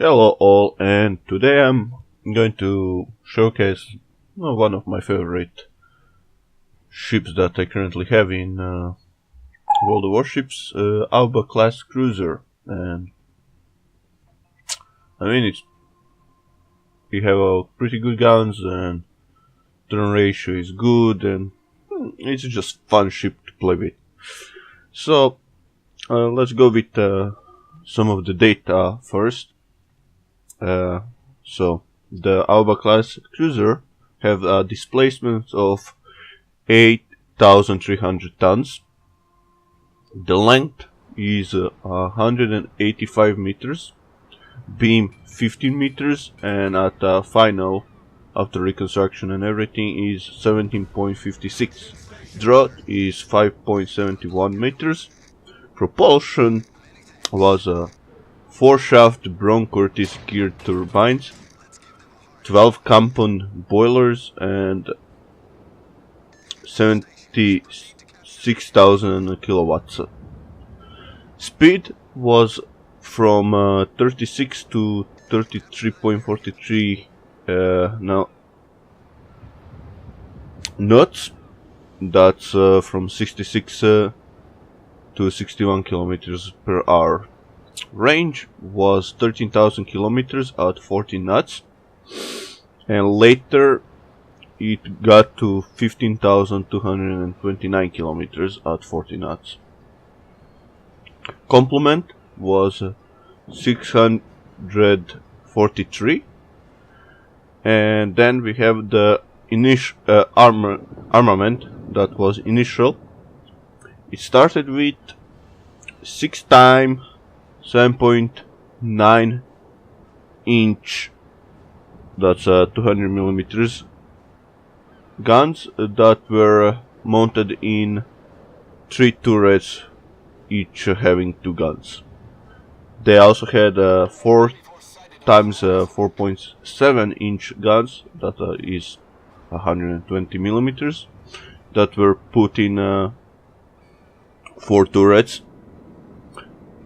Hello all, and today I'm going to showcase one of my favorite ships that I currently have in World of Warships, Aoba class cruiser. And I mean, we have a pretty good guns and turn ratio is good, and it's just fun ship to play with. So let's go with some of the data first. So the Aoba class cruiser have a displacement of 8,300 tons. The length is 185 meters, beam 15 meters, and at final, after reconstruction and everything, is 17.56. Draught is 5.71 meters. Propulsion was 4-shaft Brown Curtis geared turbines, 12 compound boilers, and 76,000 kilowatts. Speed was from 36 to 33.43 knots. That's from 66 to 61 kilometers per hour. Range was 13,000 kilometers at 14 knots, and later it got to 15,229 kilometers at 40 knots. Complement was 643, and then we have the initial armament that was initial. It started with 6 times 7.9 inch, that's 200 millimeters guns that were mounted in 3 turrets, each having 2 guns. They also had 4 times 4.7 inch guns, that is 120 millimeters, that were put in 4 turrets.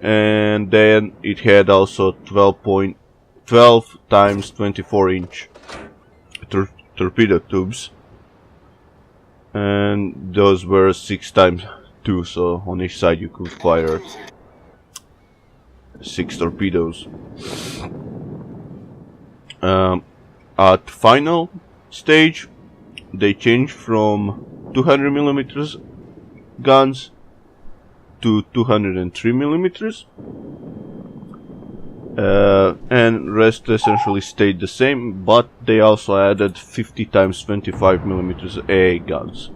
And then it had also 12 times 24 inch torpedo tubes, and those were 6 times 2, so on each side you could fire 6 torpedoes. At final stage, they changed from 200 millimeters guns to 203 millimeters, and rest essentially stayed the same, but they also added 50 times 25 millimeters AA guns.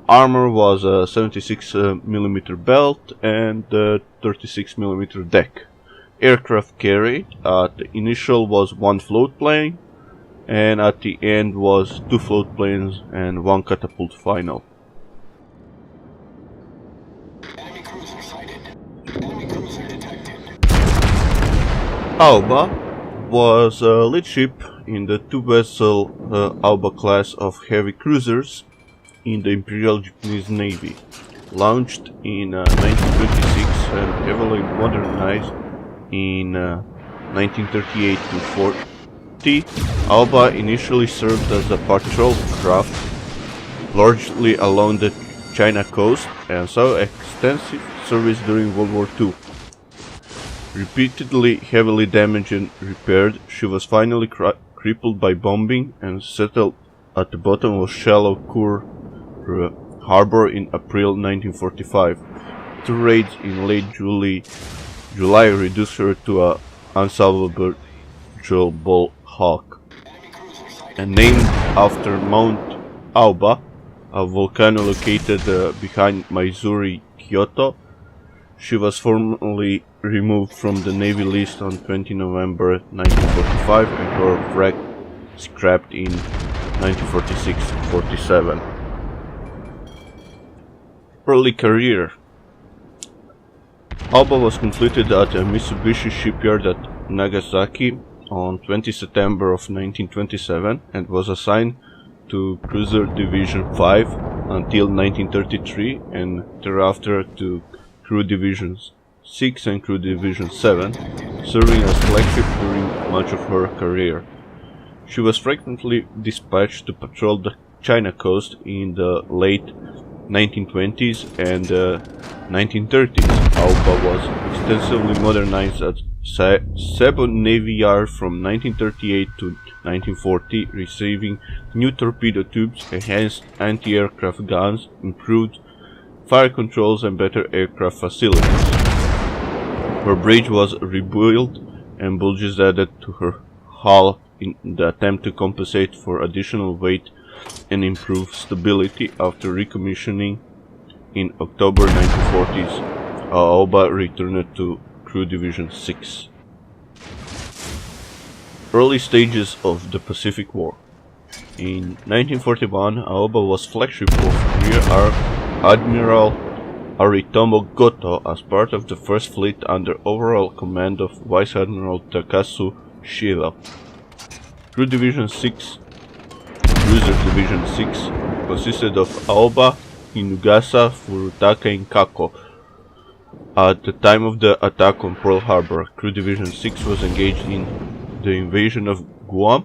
Armor was a 76 millimeter belt and 36 millimeter deck. Aircraft carried at the initial was 1 float plane, and at the end was 2 float planes and 1 catapult final. Aoba was a lead ship in the 2-vessel Aoba class of heavy cruisers in the Imperial Japanese Navy. Launched in 1926 and heavily modernized in 1938 to 40, Aoba initially served as a patrol craft largely along the China coast and saw extensive service during World War II. Repeatedly heavily damaged and repaired, she was finally crippled by bombing and settled at the bottom of shallow Kure harbor in April 1945. 2 raids in late July reduced her to an unsalvageable hulk. And named after Mount Aoba, a volcano located behind Maizuri, Kyoto, she was formally removed from the Navy list on 20 November 1945 and her wreck scrapped in 1946-47. Early career. Aoba was completed at a Mitsubishi shipyard at Nagasaki on 20 September of 1927 and was assigned to Cruiser Division 5 until 1933 and thereafter to Crew Divisions 6 and Crew Division 7 serving as flagship during much of her career. She was frequently dispatched to patrol the China coast in the late 1920s and 1930s. Aoba was extensively modernized at Cebu Navy Yard from 1938 to 1940, receiving new torpedo tubes, enhanced anti-aircraft guns, improved fire controls and better aircraft facilities. Her bridge was rebuilt and bulges added to her hull in the attempt to compensate for additional weight and improve stability. After recommissioning in October 1940s, Aoba returned to Crew Division 6. Early stages of the Pacific War. In 1941, Aoba was flagship of Rear Admiral Aritomo Goto as part of the 1st Fleet under overall command of Vice Admiral Takasu Shiba. Crew Division 6, Cruiser Division 6, consisted of Aoba, Kinugasa, Furutaka and Kako. At the time of the attack on Pearl Harbor, Crew Division 6 was engaged in the invasion of Guam,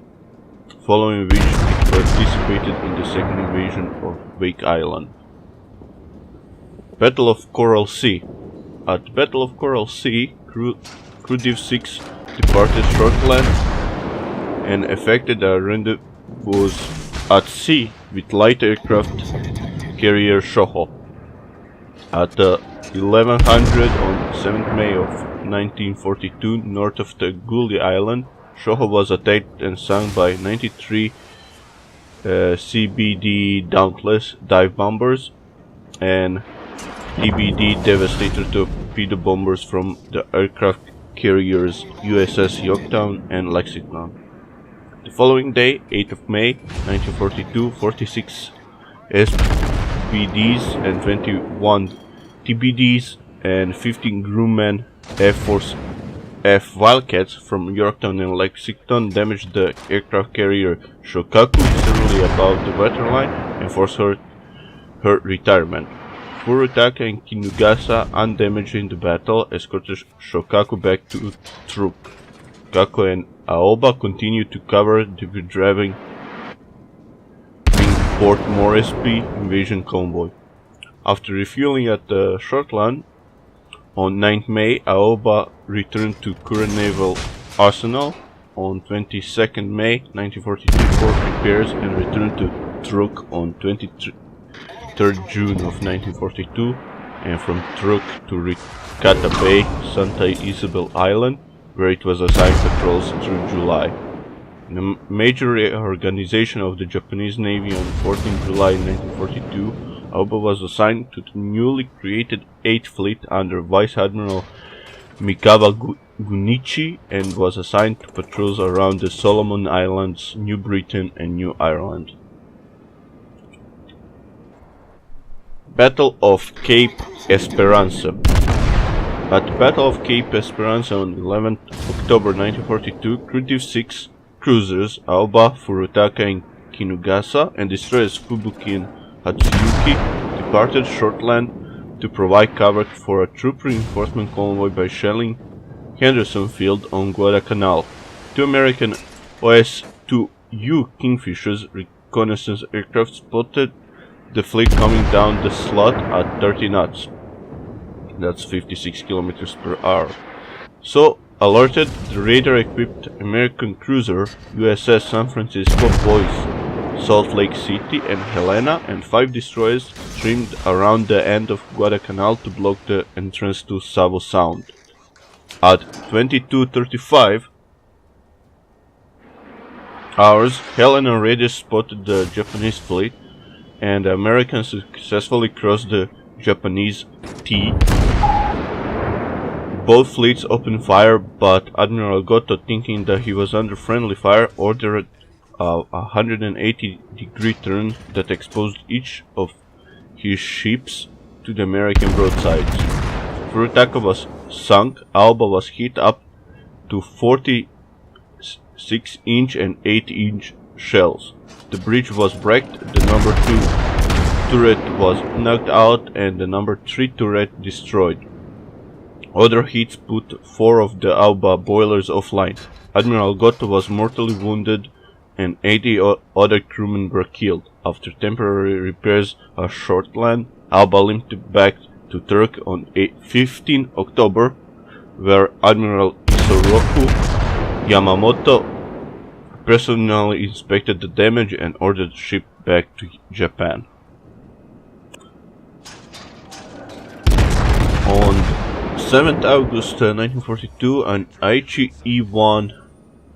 following which it participated in the second invasion of Wake Island. Battle of Coral Sea. At the Battle of Coral Sea, Crew Div 6 departed Shortland and effected a rendezvous at sea with light aircraft carrier Shoho. At 1100 on 7th May of 1942, north of the Gully Island, Shoho was attacked and sunk by 93 CBD Dauntless dive bombers and DBD Devastator torpedo bombers from the aircraft carriers USS Yorktown and Lexington. The following day, 8th of May 1942, 46 SBDs and 21 TBDs and 15 Grumman F-Force F Wildcats from Yorktown and Lexington damaged the aircraft carrier Shokaku severely above the waterline and forced her retirement. Furutaka and Kinugasa, undamaged in the battle, escorted Shokaku back to Truk. Kako and Aoba continued to cover the driving Port Moresby invasion convoy. After refueling at Shortland on 9th May, Aoba returned to current naval arsenal. On 22nd May 1942 for repairs and returned to Truk on 23rd June of 1942, and from Truk to Ricata Bay, Santa Isabel Island, where it was assigned patrols through July. In the major reorganization of the Japanese Navy on 14 July 1942, Aoba was assigned to the newly created 8th Fleet under Vice Admiral Mikawa Gunichi and was assigned to patrols around the Solomon Islands, New Britain and New Ireland. Battle of Cape Esperanza. At the Battle of Cape Esperanza on 11th October 1942, Crew Div 6 cruisers Aoba, Furutaka and Kinugasa and destroyers Fubuki and Hatsuyuki departed Shortland to provide cover for a troop reinforcement convoy by shelling Henderson Field on Guadalcanal. Two American OS-2U Kingfishers reconnaissance aircraft spotted the fleet coming down the slot at 30 knots. That's 56 kilometers per hour. So alerted, the radar-equipped American cruiser USS San Francisco Boys, Salt Lake City and Helena and 5 destroyers streamed around the end of Guadalcanal to block the entrance to Savo Sound. At 22:35 hours, Helena radar spotted the Japanese fleet, and the Americans successfully crossed the Japanese T. Both fleets opened fire, but Admiral Goto, thinking that he was under friendly fire, ordered a 180-degree turn that exposed each of his ships to the American broadsides. Furutaka was sunk, Aoba was hit up to 46-inch and 8-inch shells. The bridge was wrecked, the number 2 turret was knocked out and the number 3 turret destroyed. Other hits put 4 of the Aoba boilers offline. Admiral Goto was mortally wounded and 80 other crewmen were killed. After temporary repairs at Shortland, Aoba limped back to Turk on 15 October, where Admiral Isoroku Yamamoto personally inspected the damage and ordered the ship back to Japan. On 7th August 1942, an Aichi E-1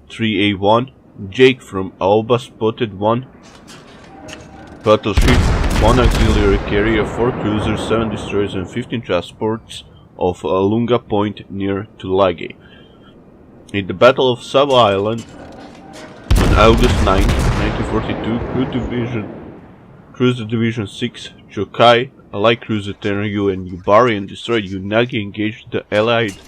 3A1 Jake from Aoba spotted 1 battleship, 1 auxiliary carrier, 4 cruisers, 7 destroyers and 15 transports off Lunga Point near Tulagi. In the Battle of Sava Island on August 9, 1942, Cruiser Division 6 Chokai, Allied Cruiser Tenryu and Yubari and destroyed Unagi engaged the Allied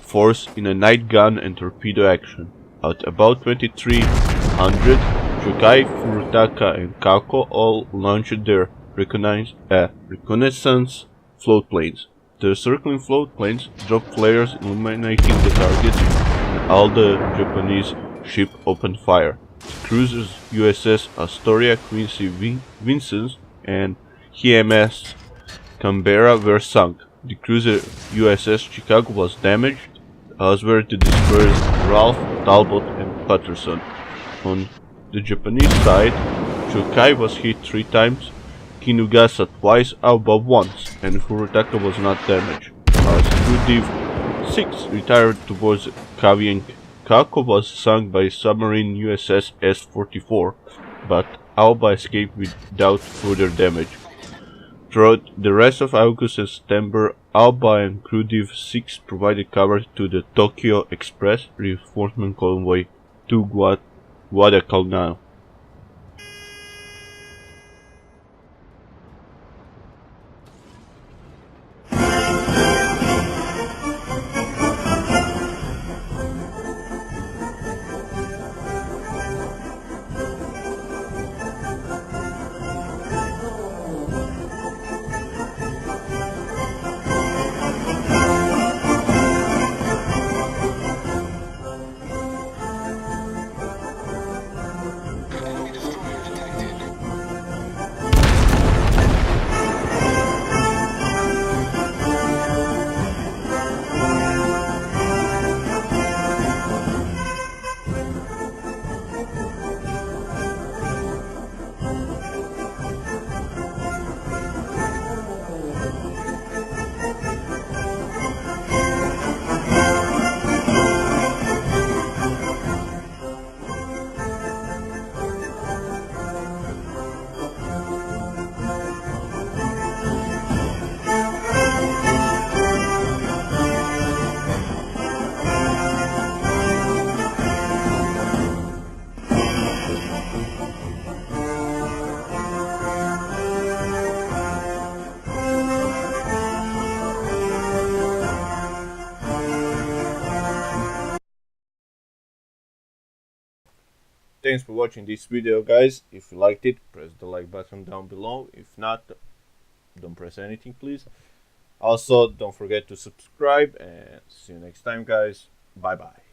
force in a night gun and torpedo action. At about 2300, Chokai, Furutaka and Kako all launched their reconnaissance float planes. The circling float planes dropped flares illuminating the targets and all the Japanese ship opened fire. The cruisers USS Astoria, Quincy Vincennes and HMS Canberra were sunk. The cruiser USS Chicago was damaged, as were the destroyers Ralph, Talbot and Patterson. On the Japanese side, Chokai was hit 3 times, Kinugasa twice, Aoba once, and Furutaka was not damaged. As Crew Div 6 retired towards Kavieng, Kako was sunk by submarine USS S-44, but Aoba escaped without further damage. Throughout the rest of August and September, Aoba and Crew Div 6 provided cover to the Tokyo Express reinforcement convoy to Guadalcanal. Thanks for watching this video, guys. If you liked it, press the like button down below. If not, don't press anything, please. Also, don't forget to subscribe and see you next time, guys. Bye bye.